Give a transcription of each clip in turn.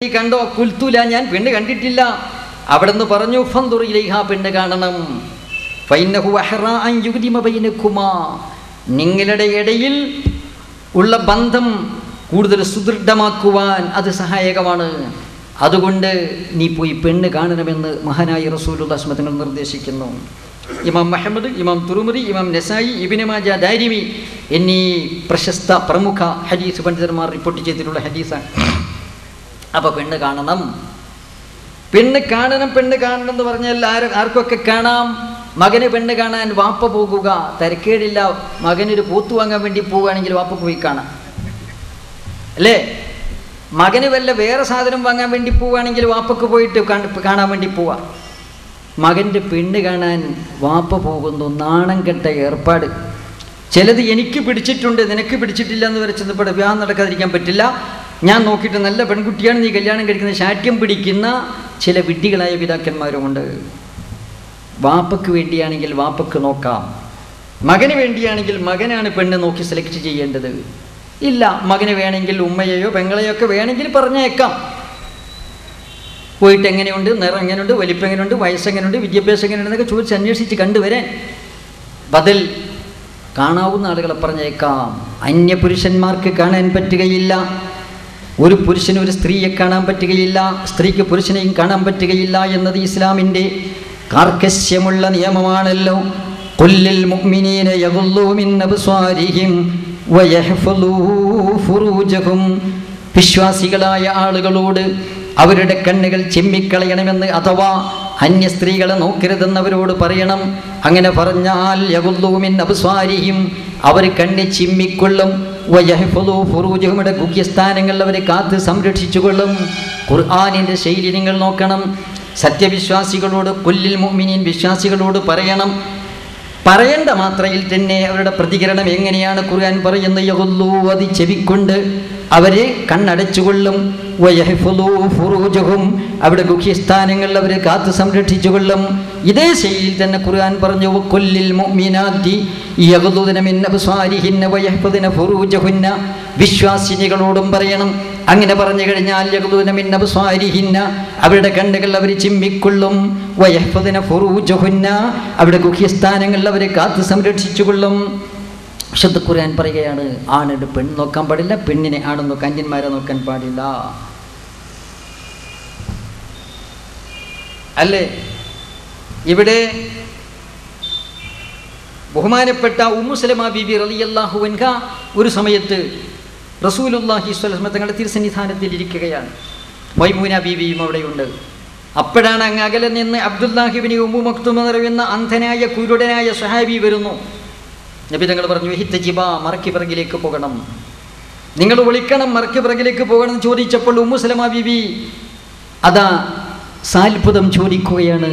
കണ്ടോ? കുൽത്തുല, ഞാൻ പെണ്ണ് കണ്ടിട്ടില്ല. അവിടെ നിന്ന് പറഞ്ഞു ഫന്ദുറിയിലേഹ, പെണ്ണ് കാണണം. ഫൈനഹു അഹ്റാ അൻ യുഗ്ദിമ ബൈനകുമാ, നിങ്ങളുടെ ഇടയിൽ ഉള്ള ബന്ധം കൂടുതൽ സുദൃഢമാക്കുവാൻ അത് സഹായകമാണ്. അതുകൊണ്ട് നീ പോയി പെണ്ണ് കാണണമെന്ന് മഹാനായ റസൂലുള്ളാഹി സ്വല്ലല്ലാഹു അലൈഹി വസല്ലം നിർദ്ദേശിക്കുന്നു. ഇമാം മുഹമ്മദ്, ഇമാം തുർമുദി, ഇമാം നസായി, ഇബ്നു മാജ, ദാരിമി എന്നീ പ്രശസ്ത പ്രമുഖ ഹദീസ് പണ്ഡിതന്മാർ റിപ്പോർട്ട് ചെയ്തിട്ടുള്ള ഹദീസാണ്. അപ്പോൾ പെണ്ണ് കാണണം, പെണ്ണ് കാണണം. പെണ്ണ് കാണണം എന്ന് പറഞ്ഞാൽ ആർക്കൊക്കെ കാണാം? മകന് പെണ്ണ് കാണാൻ വാപ്പ പോകുക, തിരക്കേടില്ല. മകനൊരു പോത്ത് വാങ്ങാൻ വേണ്ടി പോവുകയാണെങ്കിൽ വാപ്പ പോയി കാണാം, അല്ലേ? മകന് വല്ല വേറെ സാധനം വാങ്ങാൻ വേണ്ടി പോവുകയാണെങ്കിൽ വാപ്പക്ക് പോയിട്ട് കാണാൻ വേണ്ടി പോവാം. മകൻ്റെ പെണ്ണ് കാണാൻ വാപ്പ പോകുന്നു, നാണം കെട്ട ഏർപ്പാട്. ചിലത് എനിക്ക് പിടിച്ചിട്ടുണ്ട്, നിനക്ക് പിടിച്ചിട്ടില്ല എന്ന് വരെ ചെന്നപ്പോൾ വിവാഹം നടക്കാതിരിക്കാൻ പറ്റില്ല. ഞാൻ നോക്കിയിട്ട് നല്ല പെൺകുട്ടിയാണ് നീ കല്യാണം കഴിക്കുന്നത്, ശാഠ്യം പിടിക്കുന്ന ചില വിഡ്ഢികളായ പിതാക്കന്മാരുമുണ്ട്. വാപ്പക്ക് വേണ്ടിയാണെങ്കിൽ വാപ്പക്ക് നോക്കാം, മകന് വേണ്ടിയാണെങ്കിൽ മകനാണ് പെണ്ണ് നോക്കി സെലക്ട് ചെയ്യേണ്ടത്. ഇല്ല, മകന് വേണമെങ്കിൽ ഉമ്മയെയോ പെങ്ങളെയോ ഒക്കെ വേണമെങ്കിൽ പറഞ്ഞേക്കാം. പോയിട്ട് എങ്ങനെയുണ്ട്, നിറം എങ്ങനെയുണ്ട്, വലിപ്പം എങ്ങനെയുണ്ട്, വയസ്സെങ്ങനെയുണ്ട്, വിദ്യാഭ്യാസം എങ്ങനെയുണ്ടെന്നൊക്കെ ചോദിച്ച് അന്വേഷിച്ച് കണ്ടുവരാൻ ബദൽ കാണാവുന്ന ആളുകളെ പറഞ്ഞേക്കാം. അന്യപുരുഷന്മാർക്ക് കാണാൻ പറ്റുകയില്ല. ഒരു പുരുഷന് ഒരു സ്ത്രീയെ കാണാൻ പറ്റുകയില്ല, സ്ത്രീക്ക് പുരുഷനെയും കാണാൻ പറ്റുകയില്ല എന്നത് ഇസ്ലാമിൻ്റെ കാർക്കശ്യമുള്ള നിയമമാണല്ലോ. ഖുല്ലിൽ മുഅ്മിനീന യഗ്ളൂ മിൻ അബ്സാരിഹിം വയഹ്ഫളൂ ഫുറൂജഹും, വിശ്വാസികളായ ആളുകളോട് അവരുടെ കണ്ണുകൾ ചിമ്മിക്കളയണമെന്ന്, അഥവാ അന്യ സ്ത്രീകളെ നോക്കരുതെന്നവരോട് പറയണം. അങ്ങനെ പറഞ്ഞാൽ യഗ്ളൂ മിൻ അബ്സാരിഹിം, അവർ കണ്ണ് ചിമ്മിക്കൊള്ളും. വയഹ്ഫളൂ ഫുറൂജഹും, ഗുഹ്യസ്ഥാനങ്ങൾ അവർ കാത്ത് സംരക്ഷിച്ചുകൊള്ളും. ഖുർആനിൻ്റെ ശൈലി നിങ്ങൾ നോക്കണം. സത്യവിശ്വാസികളോട്, ഖുല്ലിൽ മുഅ്മിനീൻ, വിശ്വാസികളോട് പറയണം. പറയേണ്ട മാത്രയിൽ തന്നെ അവരുടെ പ്രതികരണം എങ്ങനെയാണ് ഖുർആൻ പറയുന്നത്? യഗ്ളൂ, അത് ചെവിക്കൊണ്ട് അവരെ കണ്ണടച്ചുകൊള്ളും. വയഹ്ഫളൂ ഫുറൂജഹും, അവിടെ ഗുഹ്യസ്ഥാനങ്ങൾ അവർ കാത്ത് സംരക്ഷിച്ചുകൊള്ളും. ഇതേ ശൈലിയിൽ തന്നെ ഖുർആൻ പറഞ്ഞു ഖുല്ലിൽ മുഅ്മിനാത്തി യഗ്ളൂന മിൻ അബ്സാരിഹിന്ന വയഹ്ഫദന ഫുറൂജഹുന്ന, വിശ്വാസിനികളോടും പറയണം. അങ്ങനെ പറഞ്ഞു കഴിഞ്ഞാൽ യഗ്ളൂന മിൻ അബ്സാരിഹിന്ന, അവരുടെ കണ്ണുകൾ അവർ ചിമ്മിക്കൊള്ളും. വയഹ്ഫദന ഫുറൂജഹുന്ന, അവിടെ ഗുഹ്യസ്ഥാനങ്ങൾ അവരെ കാത്ത് സംരക്ഷിച്ചുകൊള്ളും. വിശുദ്ധ ഖുർആൻ പറയുകയാണ്, ആണിന് പെണ്ണ് നോക്കാൻ പാടില്ല, പെണ്ണിനെ ആണ് നോക്കാൻ, അന്യന്മാരെ നോക്കാൻ പാടില്ല, അല്ലേ? ഇവിടെ ബഹുമാനപ്പെട്ട ഉമ്മു സലമ ബീബി റളിയല്ലാഹു അൻഹ ഒരു സമയത്ത് റസൂലുള്ളാഹി സ്വല്ലല്ലാഹു അലൈഹി വസല്ലം തങ്ങളുടെ തിരുസന്നിധാനത്തിൽ ഇരിക്കുകയാണ്. മൈമൂന ബീവിയും അവിടെയുണ്ട്. അപ്പോഴാണ് അങ്ങ് അകലെ നിന്ന് അബ്ദുല്ലാഹി ഇബ്നു ഉമ്മു മക്തും എന്ന അന്ധനായ കുരുടനായ സ്വഹാബി വരുന്നു. നബി തങ്ങൾ പറഞ്ഞു, ഹിത്തജിബ, മറക്കി പിറകിലേക്ക് പോകണം, നിങ്ങൾ വിളിക്കണം, മറക്കി പിറകിലേക്ക് പോകണം. ചോദിച്ചപ്പോൾ ഉമ്മു സലമ ബീബി അതാ സാൽപുതം ചോദിക്കുകയാണ്,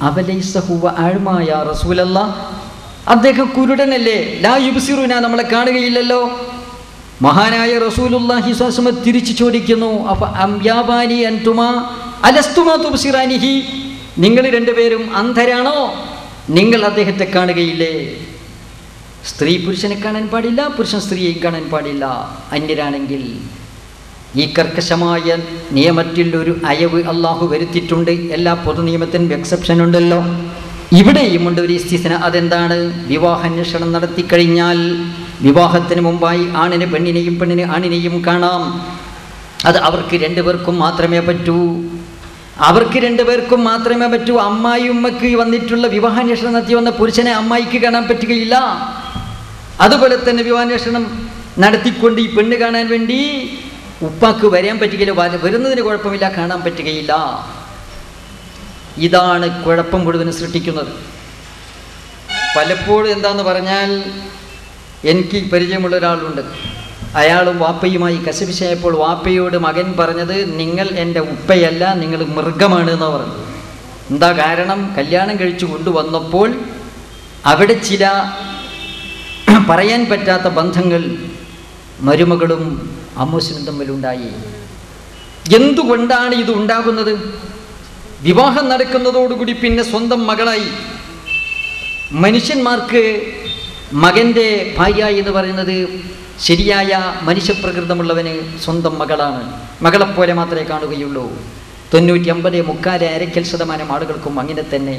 അവലൈസ ഹുവ അഅ്മാ യാ റസൂലല്ലാഹ്, അദ്ദേഹം കുരുടനല്ലേ? ലാ യുബ്സിറുന, നമ്മളെ കാണുകയില്ലല്ലോ. മഹാനായ റസൂലുള്ളാഹി സ്വല്ലല്ലാഹു അലൈഹി വസല്ലം തിരിച്ചു ചോദിക്കുന്നു, അഫ അംയാബാനി അൻതുമാ അലസ്തുമാ തുബ്സിറാനിഹി, നിങ്ങൾ രണ്ടുപേരും അന്ധരാണോ? നിങ്ങൾ അദ്ദേഹത്തെ കാണുകയില്ലേ? സ്ത്രീ പുരുഷനെ കാണാൻ പാടില്ല, പുരുഷൻ സ്ത്രീയെയും കാണാൻ പാടില്ല അന്യരാണെങ്കിൽ. ഈ കർക്കശമായ നിയമത്തിൽ ഒരു അയവ് അള്ളാഹു വരുത്തിയിട്ടുണ്ട്. എല്ലാ പൊതു നിയമത്തിനും എക്സെപ്ഷൻ ഉണ്ടല്ലോ, ഇവിടെയും ഉണ്ട് ഒരു ഇസ്തിസ്ന. അതെന്താണ്? വിവാഹാന്വേഷണം നടത്തിക്കഴിഞ്ഞാൽ വിവാഹത്തിന് മുമ്പായി ആണിന് പെണ്ണിനെയും പെണ്ണിന് ആണിനെയും കാണാം. അത് അവർക്ക് രണ്ടുപേർക്കും മാത്രമേ പറ്റൂ, അവർക്ക് രണ്ടുപേർക്കും മാത്രമേ പറ്റൂ. അമ്മായി ഉമ്മക്ക് വന്നിട്ടുള്ള വിവാഹാന്വേഷണം നടത്തി വന്ന പുരുഷനെ അമ്മായിക്ക് കാണാൻ പറ്റുകയില്ല. അതുപോലെ തന്നെ വിവാഹാന്വേഷണം നടത്തിക്കൊണ്ട് ഈ പെണ്ണ് കാണാൻ വേണ്ടി ഉപ്പാക്ക് വരാൻ പറ്റുകയില്ല, വരുന്നതിന് കുഴപ്പമില്ല, കാണാൻ പറ്റുകയില്ല. ഇതാണ് കുഴപ്പം മുഴുവനും സൃഷ്ടിക്കുന്നത്. പലപ്പോഴും എന്താന്ന് പറഞ്ഞാൽ, എനിക്ക് പരിചയമുള്ള ഒരാളുണ്ട്, അയാളും വാപ്പയുമായി കശപിശായപ്പോൾ വാപ്പയോട് മകൻ പറഞ്ഞത്, നിങ്ങൾ എൻ്റെ ഉപ്പയല്ല, നിങ്ങൾ മൃഗമാണ് എന്നാണ് പറഞ്ഞത്. എന്താ കാരണം? കല്യാണം കഴിച്ചു കൊണ്ടുവന്നപ്പോൾ അവിടെ ചില പറയാൻ പറ്റാത്ത ബന്ധങ്ങൾ മരുമകളും അമ്മൂസിനും തമ്മിലുണ്ടായി. എന്തുകൊണ്ടാണ് ഇത് ഉണ്ടാകുന്നത്? വിവാഹം നടക്കുന്നതോടുകൂടി പിന്നെ സ്വന്തം മകളായി. മനുഷ്യന്മാർക്ക് മകൻ്റെ ഭാര്യ എന്ന് പറയുന്നത് ശരിയായ മനുഷ്യപ്രകൃതമുള്ളവന് സ്വന്തം മകളാണ്. മകളെപ്പോലെ മാത്രമേ കാണുകയുള്ളൂ. 99.4% ആളുകൾക്കും അങ്ങനെ തന്നെ.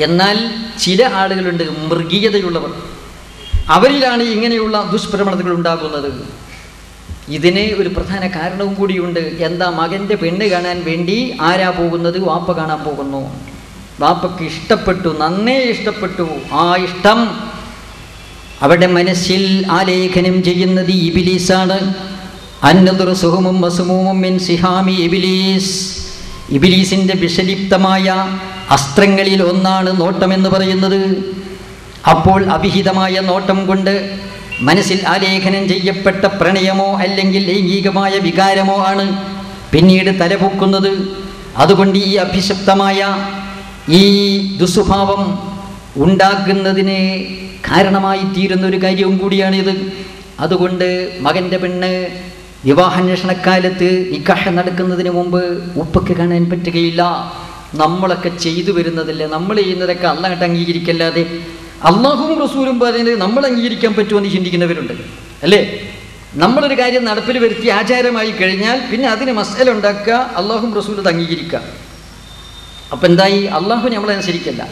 എന്നാൽ ചില ആളുകളുണ്ട് മൃഗീയതയുള്ളവർ, അവരിലാണ് ഇങ്ങനെയുള്ള ദുഷ്പ്രവണതകൾ ഉണ്ടാകുന്നത്. ഇതിന് ഒരു പ്രധാന കാരണവും കൂടിയുണ്ട്. എന്താ? മകൻ്റെ പെണ്ണ് കാണാൻ വേണ്ടി ആരാ പോകുന്നത്? വാപ്പ കാണാൻ പോകുന്നു. വാപ്പയ്ക്ക് ഇഷ്ടപ്പെട്ടു, നന്നേ ഇഷ്ടപ്പെട്ടു. ആ ഇഷ്ടം അവരുടെ മനസ്സിൽ ആലേഖനം ചെയ്യുന്നത് ഇബിലീസാണ്. ഇബിലീസിൻ്റെ വിഷലിപ്തമായ അസ്ത്രങ്ങളിൽ ഒന്നാണ് നോട്ടമെന്ന് പറയുന്നത്. അപ്പോൾ അഭിഹിതമായ നോട്ടം കൊണ്ട് മനസ്സിൽ ആലേഖനം ചെയ്യപ്പെട്ട പ്രണയമോ അല്ലെങ്കിൽ ലൈംഗികമായ വികാരമോ ആണ് പിന്നീട് തലപൊക്കുന്നത്. അതുകൊണ്ട് ഈ അഭിശപ്തമായ ഈ ദുസ്വഭാവം ഉണ്ടാക്കുന്നതിന് കാരണമായി തീരുന്നൊരു കാര്യവും കൂടിയാണിത്. അതുകൊണ്ട് മകൻ്റെ പെണ്ണ് വിവാഹാന്വേഷണക്കാലത്ത് നിക്കാഹ് നടക്കുന്നതിന് മുമ്പ് ഉപ്പയ്ക്ക് കാണാൻ പറ്റുകയില്ല. നമ്മളൊക്കെ ചെയ്തു വരുന്നതല്ലേ, നമ്മൾ ചെയ്യുന്നതൊക്കെ അല്ലാഹ് അംഗീകരിക്കല്ലാതെ അള്ളാഹുവും റസൂലും പറയുന്നത് നമ്മൾ അംഗീകരിക്കാൻ പറ്റുമെന്ന് ചിന്തിക്കുന്നവരുണ്ട് അല്ലേ? നമ്മളൊരു കാര്യം നടപ്പിൽ വരുത്തി ആചാരമായി കഴിഞ്ഞാൽ പിന്നെ അതിന് മസല ഉണ്ടാക്കുക, അള്ളാഹും റസൂലും അത് അംഗീകരിക്കുക. അപ്പം എന്തായി? അള്ളാഹു നമ്മളനുസരിക്കല്ല.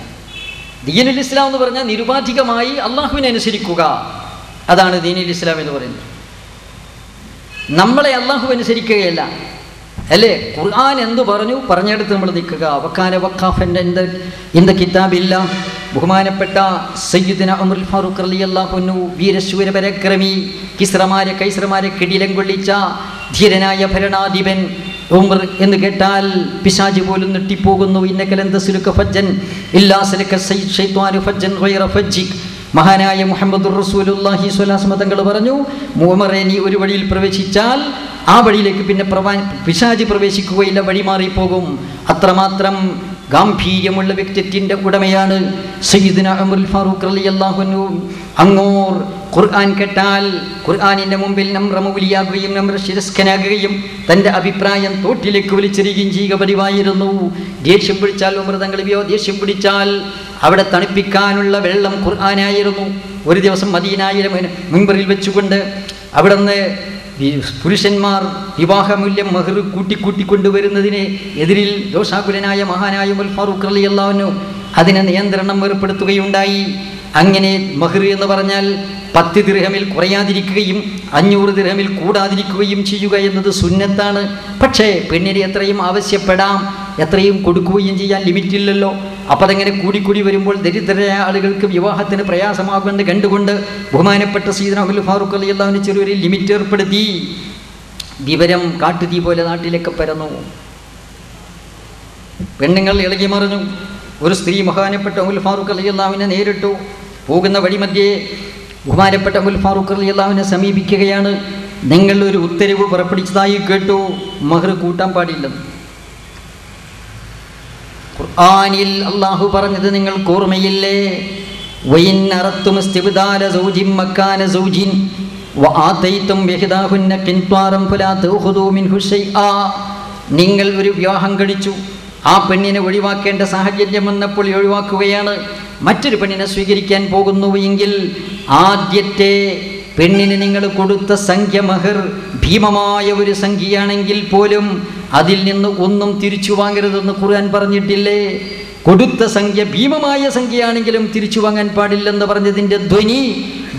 ദീനുൽ ഇസ്ലാം എന്ന് പറഞ്ഞാൽ നിരുപാധികമായി അള്ളാഹുവിനെ അനുസരിക്കുക. അതാണ് ദീനുൽ ഇസ്ലാം എന്ന് പറയുന്നത്. നമ്മളെ അള്ളാഹു അനുസരിക്കുകയല്ല അല്ലേ? ഖുർആൻ എന്ത് പറഞ്ഞു, പറഞ്ഞെടുത്ത് നമ്മൾ നിൽക്കുക. വക്കാന വഖാഫൻ ഇൻ ദ കിതാബില്ല. ബഹുമാനപ്പെട്ട സയ്യിദുന ഉമറുൽ ഫാറൂഖ് റളിയല്ലാഹു അൻഹു, വീരശൂര പരാക്രമി, കൈസറമാരെ കിടിലം കൊള്ളിച്ച ധീരനായ ഭരണാധിപൻ ഉമർ എന്ന് കേട്ടാൽ പിശാച് പോലും നെട്ടിപ്പോകുന്നു. ഇന്നക ലൻ തസ്ലുക ഫജ്ജൻ ഇല്ലാ സലക ശൈത്വാനു ഫജ്ജൻ ഗൈറ ഫജ്ജിക്. മഹാനായ മുഹമ്മദുർ റസൂലുള്ളാഹി സ്വല്ലല്ലാഹു അലൈഹി വസല്ലം തങ്ങൾ പറഞ്ഞു, ഉമറേ, നീ ഒരു വഴിയിൽ പ്രവേശിച്ചാൽ ആ വഴിയിലേക്ക് പിന്നെ പിശാച് പ്രവേശിക്കുകയില്ല, വഴി മാറിപ്പോകും. അത്രമാത്രം ഗാംഭീര്യമുള്ള വ്യക്തിത്വത്തിൻ്റെ ഉടമയാണ് സയ്യിദുന ഉമറുൽ ഫാറൂഖ് റളിയല്ലാഹു അൻഹു. അങ്ങോർ ഖുർആൻ കേട്ടാൽ ഖുർആനിൻ്റെ മുമ്പിൽ നമ്രമൗലിയാകുകയും നമ്രശിരസ്കനാകുകയും തൻ്റെ അഭിപ്രായം തോട്ടിലേക്ക് വലിച്ചെറിയുകയും ചെയ്യുക പതിവായിരുന്നു. ദേഷ്യം പിടിച്ചാൽ ഉമർ തങ്ങൾ ദേഷ്യം പിടിച്ചാൽ അവിടെ തണുപ്പിക്കാനുള്ള വെള്ളം ഖുർആനായിരുന്നു. ഒരു ദിവസം മദീനയിലെ മിമ്പറിൽ വെച്ചുകൊണ്ട് അവിടെ നിന്ന് പുരുഷന്മാർ വിവാഹമൂല്യം മഹർ കൂട്ടിക്കൊണ്ടുവരുന്നതിന് എതിരിൽ ദോഷാകുലനായ മഹാനായ ഉമർ ഫാറൂഖ് റളിയല്ലാഹു അൻഹു അതിനെ നിയന്ത്രണം ഏർപ്പെടുത്തുകയുണ്ടായി. അങ്ങനെ മഹർ എന്ന് പറഞ്ഞാൽ 10 ദിർഹമിൽ കുറയാതിരിക്കുകയും 500 ദിർഹമിൽ കൂടാതിരിക്കുകയും ചെയ്യുക എന്നത് സുന്നത്താണ്. പക്ഷേ പെണ്ണിനെ എത്രയും ആവശ്യപ്പെടാം, എത്രയും കൊടുക്കുകയും ചെയ്യാൻ ലിമിറ്റില്ലല്ലോ. അപ്പം അതങ്ങനെ കൂടിക്കൂടി വരുമ്പോൾ ദരിദ്രരായ ആളുകൾക്ക് വിവാഹത്തിന് പ്രയാസമാകുമെന്ന് കണ്ടുകൊണ്ട് ബഹുമാനപ്പെട്ട സയ്യിദുനാ ഉമർ ഫാറൂഖ് റളിയല്ലാഹു അൻഹു ചെറിയൊരു ലിമിറ്റ് ഏർപ്പെടുത്തി. വിവരം കാട്ടുതീ പോലെ നാട്ടിലേക്ക് പരന്നു. പെണ്ണുങ്ങൾ ഇളകി മറിഞ്ഞു. ഒരു സ്ത്രീ ബഹുമാനപ്പെട്ട ഉമർ ഫാറൂഖ് റളിയല്ലാഹു അൻഹുവിനെ നേരിട്ടു. പോകുന്ന വഴിമധ്യേ ബഹുമാനപ്പെട്ട ഉമർ ഫാറൂഖ് റളിയല്ലാഹു അൻഹുവിനെ സമീപിക്കുകയാണ്. നിങ്ങൾ ഒരു ഉത്തരവ് പുറപ്പെടുവിച്ചതായി കേട്ടു, മഹർ കൂട്ടാൻ പാടില്ലെന്ന്. ഖുർആനിൽ അല്ലാഹു പറഞ്ഞത് നിങ്ങൾക്ക് ഓർമ്മയില്ലേ? വഇൻ അറത്തും ഇസ്തിബ്ദാല സൗജിൻ മക്കാന സൗജിൻ വആതൈതും ബിഹിദാഹുന്ന ഖിൻത്വാറൻ ഫലാ തഖുദൂ മിൻഹു ശൈആ. നിങ്ങൾ ഒരു വിവാഹം കഴിച്ചു, ആ പെണ്ണിനെ ഒഴിവാക്കേണ്ട സാഹചര്യം വന്നപ്പോൾ ഒഴിവാക്കുകയാണ്, മറ്റൊരു പെണ്ണിനെ സ്വീകരിക്കാൻ പോകുന്നു എങ്കിൽ ആദ്യത്തെ പെണ്ണിന് നിങ്ങൾ കൊടുത്ത സംഖ്യ മഹർ ഭീമമായ ഒരു സംഖ്യയാണെങ്കിൽ പോലും അതിൽ നിന്ന് ഒന്നും തിരിച്ചു വാങ്ങരുതെന്ന് ഖുർആൻ പറഞ്ഞിട്ടില്ലേ? കൊടുത്ത സംഖ്യ ഭീമമായ സംഖ്യയാണെങ്കിലും തിരിച്ചു വാങ്ങാൻ പാടില്ലെന്ന് പറഞ്ഞതിൻ്റെ ധ്വനി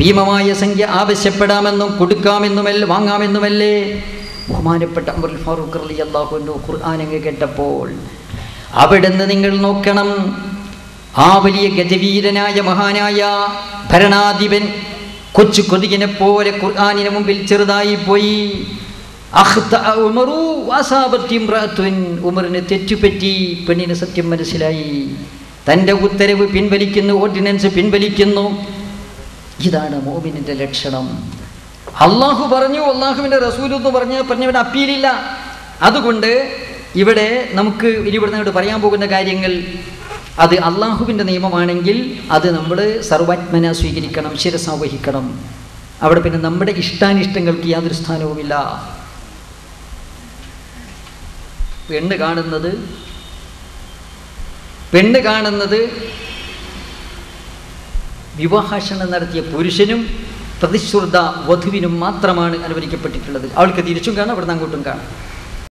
ഭീമമായ സംഖ്യ ആവശ്യപ്പെടാമെന്നും കൊടുക്കാമെന്നുമല്ല വാങ്ങാമെന്നുമല്ലേ? ബഹുമാനപ്പെട്ട ഉമർ ഫാറൂഖ് റളിയല്ലാഹു അൻഹു ഖുർആൻ അങ്ങ് കേട്ടപ്പോൾ അവിടെ നിന്ന് നിങ്ങൾ നോക്കണം, ആ വലിയ ഗജവീരനായ മഹാനായ ഭരണാധിപൻ കൊച്ചു കൊതികിനെ പോലെ ഖുർആനിന് മുമ്പിൽ ചെറുതായി പോയി. ഉമറിന് തെറ്റുപറ്റി, പെണ്ണിന് സത്യം മനസ്സിലായി, തൻ്റെ ഉത്തരവ് പിൻവലിക്കുന്നു, ഓർഡിനൻസ് പിൻവലിക്കുന്നു. ഇതാണ് മുഅ്മിനിന്റെ ലക്ഷണം. അള്ളാഹു പറഞ്ഞു, അള്ളാഹുവിൻ്റെ റസൂൽ എന്ന് പറഞ്ഞവിടെ അപ്പീലില്ല. അതുകൊണ്ട് ഇവിടെ നമുക്ക് ഇനി ഇവിടുന്ന് പറയാൻ പോകുന്ന കാര്യങ്ങൾ അത് അള്ളാഹുവിൻ്റെ നിയമമാണെങ്കിൽ അത് നമ്മൾ സർവാത്മന സ്വീകരിക്കണം, ശിരസ വഹിക്കണം. അവിടെ പിന്നെ നമ്മുടെ ഇഷ്ടാനിഷ്ടങ്ങൾക്ക് യാതൊരു സ്ഥാനവുമില്ല. പെണ്ണ് കാണുന്നത് വിവാഹാഷണം നടത്തിയ പുരുഷനും പ്രതിശ്രുത വധുവിനും മാത്രമാണ് അനുവദിക്കപ്പെട്ടിട്ടുള്ളത്. അവൾക്ക് തിരിച്ചും കാണാം, അവിടുന്ന് അങ്ങോട്ടും കാണാം.